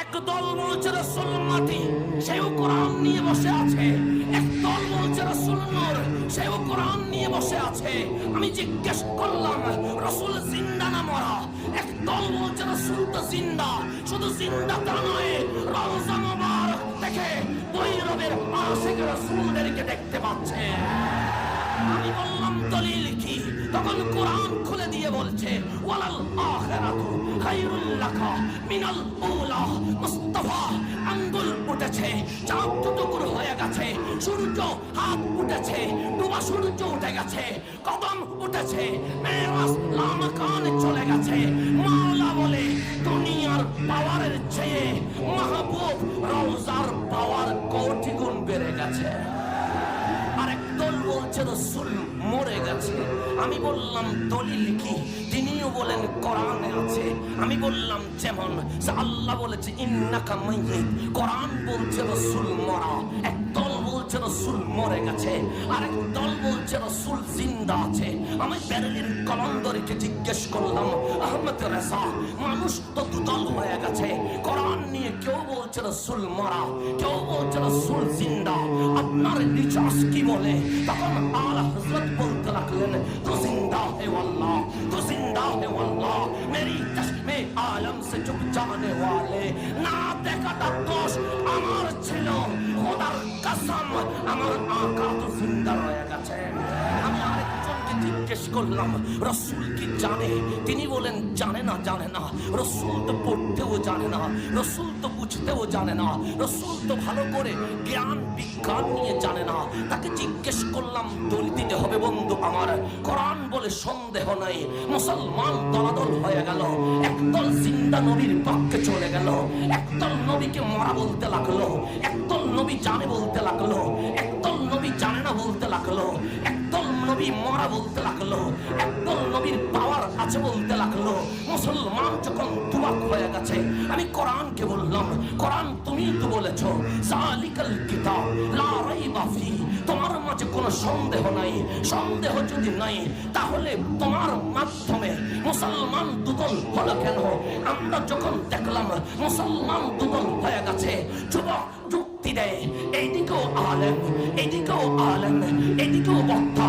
একদল বলছে রাসূল মাটি, সেও কোরআন নিয়ে বসে আছে। একদল বলছে রাসূল নূর, সেও কোরআন নিয়ে বসে আছে। আমি জিজ্ঞেস করলাম রাসূল জিন্দা না মরা? একদল বলছে রাসূল তো জিন্দা, শুধু জিন্দা তা নয়, রওজা মুবারক দেখে বৈরবের আশিক রাসূলদেরকে দেখতে পাচ্ছে। আমি বললাম দলিল কি? তখন কোরআন খুলে দিয়ে বলছে ওয়ালাল আখিরাতু খায়রুল লাকা মিনাল উলা। মুস্তাফা আঙ্গুল উঠেছে, চাঁদ টুকরো হয়ে গেছে, সূর্য হাত উঠেছে, ডুবা সূর্য উঠে গেছে, কদম উঠেছে, মেরাজ লামাকানে চলে গেছে। মাওলা বলে দুনিয়ার পাওয়ারের চেয়ে মাহবুব রওজার পাওয়ার কোটি গুণ বেড়ে গেছে। আরেকদল বলছে রাসূল মরে গেছে। আমি বললাম দলিল কি? তিনিও বলেন কোরআনে আছে। আমি বললাম যেমন আল্লাহ বলেছে ইন্নাকা মাইয়িত, কোরআন বলছে রাসূল মরা। একদল বলছে রাসূল মরে গেছে, আরেক দল বলছে রাসূল জিন্দা আছে। আমি বেরেলির কলন্দরকে জিজ্ঞেস করলাম আহমদ রেজা, মানুষ তো দুদল হয়ে গেছে, কোরআন নিয়ে কেউ বলছে রাসূল মরা, কেউ বলছে রাসূল জিন্দা, আপনার রিচার্জ কি বলে? তখন আলা হযরত বলতে লাগলেন তো জিন্দা হে আল্লাহ, তো জিন্দা হে আল্লাহ, মেরি চশমে আলম সে চুপ জানে ওয়ালে। না দেখাটা দোষ আমার ছিল, খোদার কসম আমার আকা তো জিন্দা রয়ে গেছে। আমি আরেকজনকে জিজ্ঞেস করলাম রাসূল কি জানে? তিনি বলেন জানে না, জানে না। রাসূল তো পড়তেও জানে না, রাসূল তো বুঝতেও জানে না, রাসূল তো ভালো করে জ্ঞান বিজ্ঞান নিয়ে জানে না। তাকে জিজ্ঞেস করলাম দলিল দিতে হবে বন্ধু আমার। কোরআন বলে সন্দেহ নাই। মুসলমান দলাদল হয়ে গেল, একদল জিন্দা নবীর পক্ষে চলে গেল, একদল নবীকে মরা বলতে লাগলো, একদল নবী জানে বলতে লাগলো, একদল নবী জানে না বলতে লাগলো, একদল নবী মরা বলতে লাগলো, একদল নবীর পাওয়ার আছে বলতে লাগলো। মুসলমান যখন দুয়াক হয়ে গেছে, আমি কোরআনকে বললাম কোরআন তুমি তো বলেছো যালিকাল কিতাব লা রাইবা ফি, তোমার মাঝে কোনো সন্দেহ নাই। সন্দেহ যদি নাই তাহলে তোমার মাধ্যমে মুসলমান দুদল হলো কেন? আমরা যখন দেখলাম মুসলমান দুদল হয়ে গেছে, যুবক যুক্তি দেয় এইদিকেও আলেম, এদিকেও আলেম, এদিকেও বক্তা,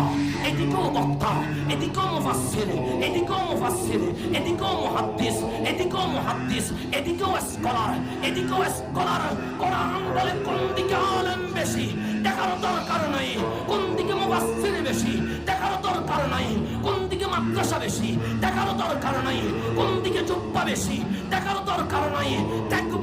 এদিকেও বক্তা, এদিকেও মুফাসসির, এদিকেও মুফাসসির, এদিকেও মুহাদ্দিস, এদিকেও মুহাদ্দিস, এদিকেও স্কলার, এদিকেও স্কলার। কোরআন বলে কোন দিকে আলেম বেশি দেখার দরকার নাই, কোন দিকে মুফাসসির বেশি দেখার দরকার নাই, কোন দিকে মাদ্রাসা বেশি দেখার দরকার নাই, কোন দিকে জুব্বা বেশি দেখার দরকার নাই। দেখব